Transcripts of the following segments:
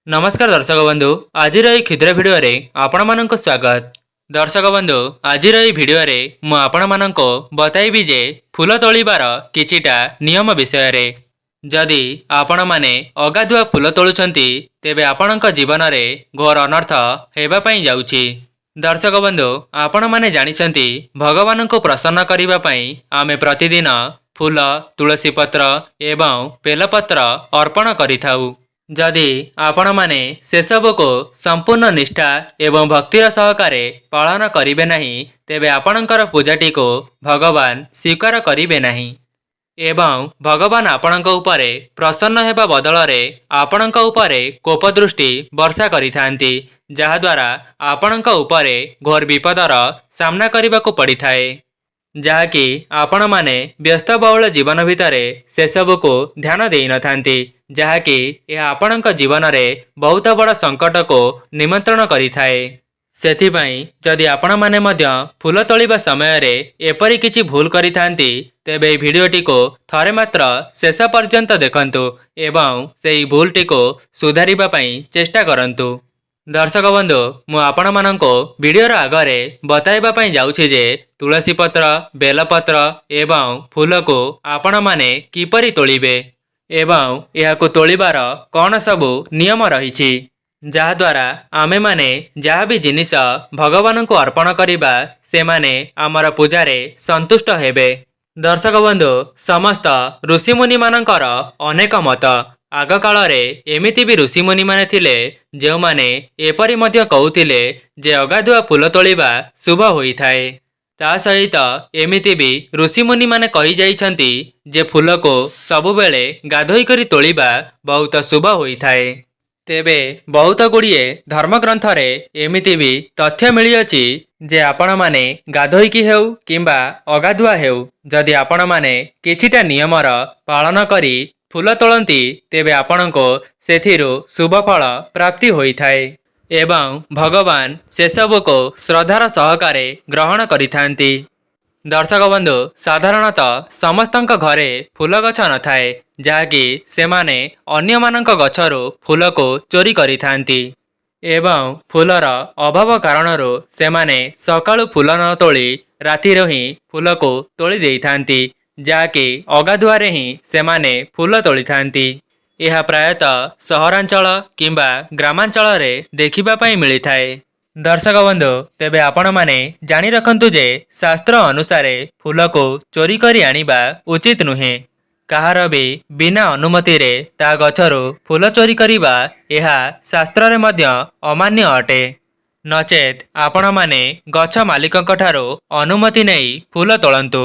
नमस्कार दर्शक बंधु आज क्षुद्र भिडियो आपण मानक स्वागत। दर्शक बंधु आज भिडियो मु आपण मानक बताइबी जे फूल तोलिबार किछिटा नियम विषय रे। जदि आपण माने अगाधुआ फूल तोलुछंती तेबे आपणक जीवन रे घोर अनर्थ हेबा पई जाउछि। दर्शक बंधु आपण माने जानिछंती भगवान को प्रसन्न करिबा पई आमे प्रतिदिन फूल तुलसी पत्र एवं बेलपत्र अर्पण करिथाउ। जदि आपण माने से सब को संपूर्ण निष्ठा एवं भक्तिर सहकारे पालन करिवे नहीं तेबे आपणकर पूजाटी को भगवान स्वीकार करिवे नहीं एवं भगवान आपणक उपरे प्रसन्न हेबा बदलरे आपणक उपरे कोप दृष्टि वर्षा करिथांती, जहा द्वारा आपणक उपरे घोर विपदर सामना करिबाकु पड़िथाए। जहाँकि आपण माने व्यस्त बहुल जीवन भितरे से सब को ध्यान देई नथांती, जहाँकि यह आपणक जीवन रे बहुत बड़ संकट को निमंत्रण करिथाए। सेथिपाई जदि आपण माने मध्य फूल तोलिबा समय रे एपरि किछि भूल करिथांती तेबे भिडियोटी को थरे मात्र शेष पर्यंत देखंतु एवं सेही भूलटी को सुधारिबा पई चेष्टा करंतु। दर्शक बंधु मु आपण मानको वीडियोर आगरे बताइबा पई जाउछि जे तुलसी पत्र बेलपत्र एवं फूल को आपण माने किपरि तोलिबे एवं यहाको तोलिबार कौन सबु नियम रहिछि, जहा द्वारा आमे माने जहा भी जिनिस भगवान को अर्पण करिबा से माने आमर पूजारे संतुष्ट हेबे। दर्शक बंधु समस्त ऋषिमुनि मानकर अनेक मत। आग काल रे एमिति भी ऋषिमुनि माने थिले जे माने एपरि मध्य कहूतिले जे अगाधुआ फूल तोलिबा शुभ होइथाए। ता सहित एमिति भी ऋषिमुनि माने कहि जाइछंती जे फूल को सबुबेले गाधोई करी तोलिबा बहुत शुभ होइथाए। तेबे बहुत गुड़िए धर्मग्रंथ रे एमिति भी तथ्य मिलिअछि जे आपण माने गाधोईकी हेउ किंबा अगाधुआ हेउ जदि आपण माने किछिटा नियमर पालन करी फूल तोलंती तेबे आपणको सेथिरु शुभ फल प्राप्ति होइथाए एवं भगवान से सब को श्रद्धार सहकारे ग्रहण करिथांती। दर्शक बंधु साधारणतः समस्तंक घरे फूल गछ न थाए, जहाँकि सेमाने अन्य मानक गछरु फूल को चोरी करिथांती एवं फूलर अभाव कारणरू सेमाने सकाळु फूल न तोली रातिरो ही फूल को तोली देइथांती, जहाँकि अगाधुआरे ही सेमाने फूल तोलिथांती। यह प्रायतः सहरांचल किंबा ग्रामांचल रे देखिबा पई मिलिथाए। दर्शक बंधु तेबे आपण माने जानी रखंतु जे शास्त्र अनुसारे फूल को चोरी करी आनिबा उचित नुहे। कहार भी बिना अनुमति रे ता गछरु फूल चोरी करिबा एहा शास्त्र रे मध्य अमान्य अटे। नचेत आपण माने गछ मालिकंक ठारो अनुमति नेई फूल तोलंतु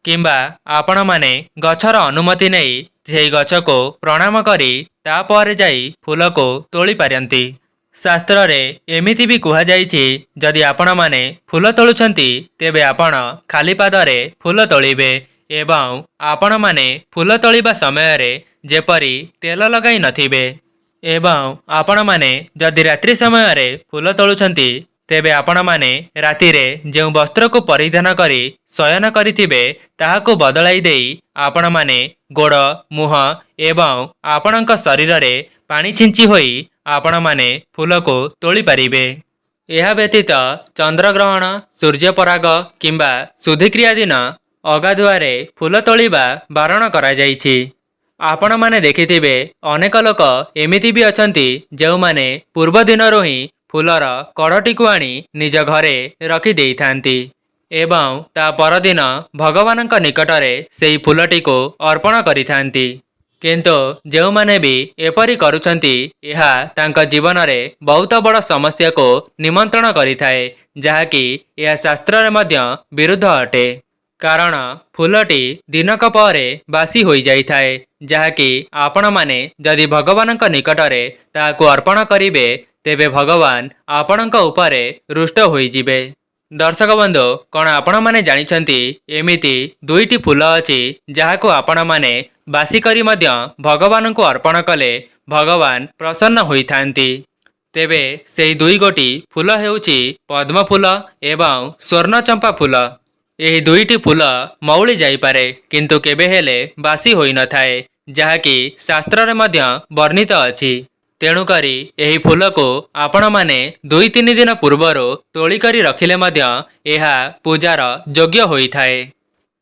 किंबा आपण माने गछर अनुमति नेई सेही गछ को प्रणाम करी तापर जाई फूल को तोली पारंती। शास्त्र रे एमिति भी कुहा जाइछि जदि आपण माने फूल तोलुछंती तेबे आपण खाली पादरे फूल तोलिबे एवं आपण माने फूल तोलिबा समय रे जेपरि तेल लगाई नथिबे एवं आपण माने जदि रात्रि समय रे फूल तोलुछंती तेबे आपण माने राति रे जेउ वस्त्र को परिधान करी शयन करिथिबे ताहाको बदलाई देई आपण माने गोड़ मुह एवं आपणक शरीर रे पानी छिंची होई आपण माने फूल को तोली पारिबे। एहा व्यतीत चंद्रग्रहण सूर्यपराग किंबा शुद्धिक्रिया दिन अगाधुआरे फूल तोलिबा बारण करा जाइछि। आपण माने देखिथिबे अनेक लोक एमिति भी अछंती जेउ माने पूर्व दिनरो ही फूलर कड़टी को आनी निज घरे रखी देइथांती एवं ता परदिन भगवानक निकटरे सेही फूलटी को अर्पण करिथांती। किंतु जेउ माने भी एपरि करूछंती एहा तांक जीवन रे बहुत बड़ समस्या को निमंत्रण करिथाए, जहाँकि यह शास्त्र रे मध्य विरुद्ध अटे। कारण फूलटी दिनक परे बासी होई जाइथाए, जहाँकि आपण माने जदि भगवानक निकटरे ताको अर्पण करिबे तेबे भगवान आपणक उपरे रुष्ट होई जिबे। दर्शक बंधु कौन आपण माने जानिछंती एमिति दुईटी फूल अछि जहाको आपण माने बासी करी मध्य भगवान को अर्पण कले भगवान प्रसन्न होइथांती। तेबे सेही दुई गोटी फूल हेउछि पद्म फूल एवं स्वर्ण चंपा फूल। एही दुईटी फूल मौली जाई पारे किंतु केबे हेले बासी होई न थाए, जहाँकि शास्त्र रे मध्य वर्णित अछि। तेणुकरी एही फूल को आपण माने 2-3 दिन पूर्वरु तोली करी रखिले मध्य एहा पूजार योग्य होइथाए।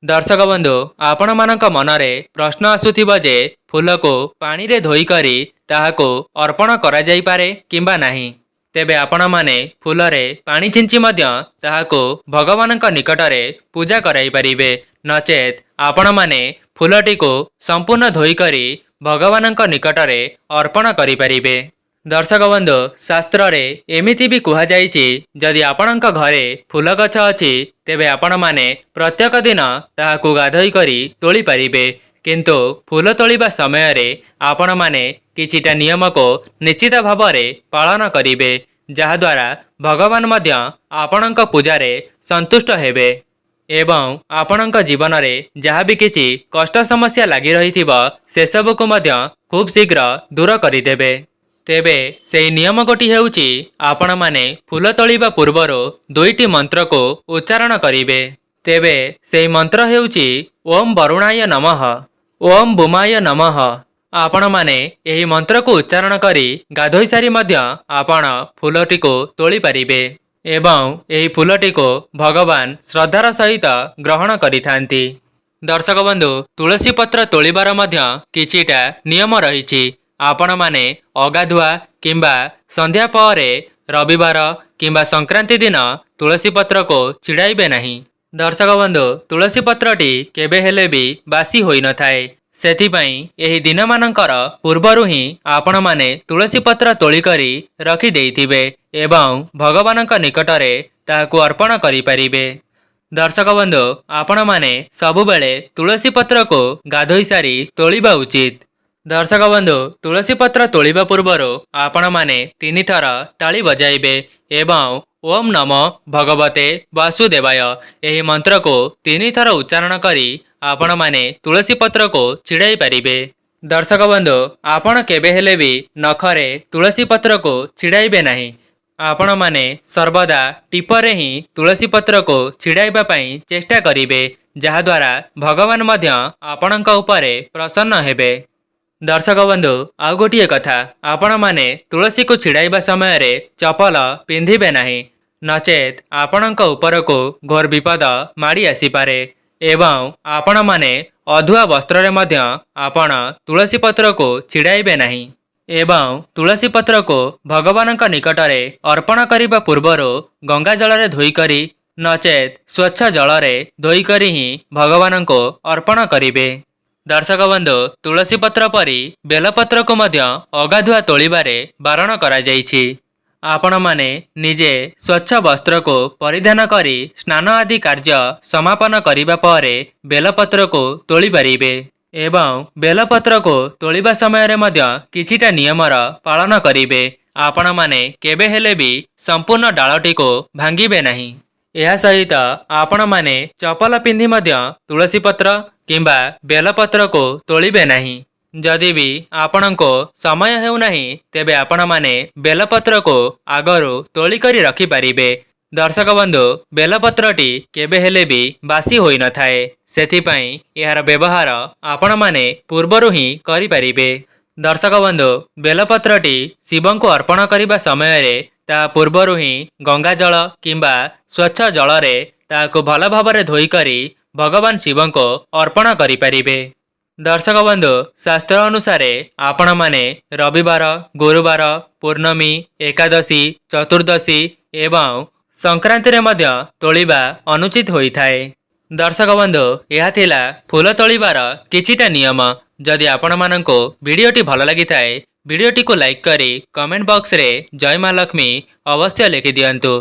दर्शक बंधु आपण मानक मनरे प्रश्न आसुथिबो जे फूल को पानी रे धोई करी ताहाको अर्पण करा जाई पारे किंबा नाही। तेबे आपण माने फूल रे पानी छिंची मध्य ताहाको भगवानक निकटरे पूजा कराई परिबे। नचेत आपण माने फूलटी को संपूर्ण धोई करी भगवानक निकटरे अर्पण करि परिबे। दर्शक बंधु शास्त्र रे एमिति भी कुहा जाइछि जदि आपणक घरे फूल गछ अछि तेबे आपण माने प्रत्येक दिन ताहाकु गाधोई करी तोली परिबे। किंतु फूल तोलिबा समय रे आपण माने किछिटा नियम को निश्चित भावरे पालन करिबे, जहा द्वारा भगवान मध्य आपणक पूजारे संतुष्ट हेबे एवं आपणक जीवन रे जहा भी किछि कष्ट समस्या लागि रहिथिबो से सब को मध्य खूब शीघ्र दूर करिदेबे। तेबे सेही नियम गोटी हेउछि आपण माने फूल तोलिबा पूर्वरु 2टी मंत्र को उच्चारण करिबे। तेबे सेही मंत्र हेउछि ओम वरुणाय नमः, ओम भूमाय नमः। आपण माने एही मंत्र को उच्चारण करी गाधोई सारी मध्य आपण फूलटी को तोली परिबे एवं एही फूलटी को भगवान श्रद्धार सहित ग्रहण करिथांती। दर्शक बंधु तुलसी पत्र तोलिबार मध्य किछिटा नियम रहिछि। आपण माने अगाधुआ किंबा संध्या परे रविवार किंबा संक्रांति दिन तुलसी पत्र को छिड़ाइबे नहीं। दर्शक बंधु तुलसी पत्रटी केबे हेले भी बासी होई न थाए, सेथिपाई एही दिन मानकर पूर्वरु ही आपण माने तुलसी पत्र तोली करी रखी देइथिबे एवं भगवानक निकटरे ताहाकु अर्पण करि परिबे। दर्शक बंधु आपण माने सबुबेले तुलसी पत्र को गाधोई सारी तोलिबा उचित। दर्शक बंधु तुलसी पत्र तोलिबा पूर्वरु आपण माने 3 थर ताली बजाइबे एवं ओम नमो भगवते वासुदेवाय एही मंत्र को 3 थर उच्चारण करी आपण माने तुलसी पत्र को छिड़ाई परिबे। दर्शक बंधु आपण केबे हेले भी नखरे तुलसी पत्र को छिड़ाइबे नहीं। आपण माने सर्वदा टिपरे ही तुलसी पत्र को छिड़ाइबा पई चेष्टा करिबे, जहा द्वारा भगवान मध्य आपणक उपरे प्रसन्न हेबे। दर्शक बंधु आउ गोटिए कथा, आपण माने तुलसी को छिड़ाइबा समय रे चपल पिंधिबे नहीं, नचेत आपणक उपर को घोर विपद माड़ी आसी पारे एवं आपण माने अधुआ वस्त्र रे मध्य आपण तुलसी पत्र को छिड़ाइबे नहीं एवं तुलसी पत्र को भगवानक निकटरे अर्पण करिबा पूर्वरु गंगा जल रे धोई करी नचेत स्वच्छ जल रे धोई करी ही भगवान को अर्पण करिबे। दर्शक बंधु तुलसी पत्र परी बेलपत्र को मध्य अगाधुआ तोलिबारे बारण करा जाइछि। आपण माने निजे स्वच्छ वस्त्र को परिधान करी स्नान आदि कार्य समापन करिबा परे बेलपत्र को तोली परिबे एवं बेलपत्र को तोलिबा समय रे मध्य किछिटा नियमर पालन करिबे। आपण माने केबे हेले भी संपूर्ण डालटी को भांगिबे नहीं। एहा सहित आपण माने चपल पिंधि मध्य तुलसी पत्र किंबा बेलपत्र को तोलिबे नहीं। जदि भी आपणको समय हेउ नहीं तेबे आपण माने बेलपत्र को आगरु तोली करी रखी परिबे। दर्शक बंधु बेलपत्रटी केबे हेले भी बासी होई न थाए, सेथिपाई एहार व्यवहार आपण माने पूर्वरु ही करि परिबे। दर्शक बंधु बेलपत्रटी शिवं को अर्पण करिबा समय रे ता पूर्वरु ही गंगा जल किंबा स्वच्छ जल रे ताको भल भावरे धोई करी भगवान शिवं को अर्पण करि परिबे। दर्शक बंधु शास्त्र अनुसार आपण माने रविवार, गुरुवार, पूर्णमी, एकादशी, चतुर्दशी एवं संक्रांति रे मध्य तोलिबा अनुचित होई थाए। दर्शक बंधु यह थिला फूल तोलिबार किछिटा नियम। जदि आपण माननको वीडियोटी भल लगी थाए वीडियोटी को लाइक करी कमेंट बॉक्स रे जय मां लक्ष्मी अवश्य लिखि दियंतु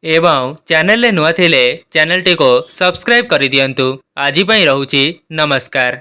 एवं चैनल रे नुआ थिले चैनल टी को सब्सक्राइब करि दियंतु। आजि पई रहूची नमस्कार।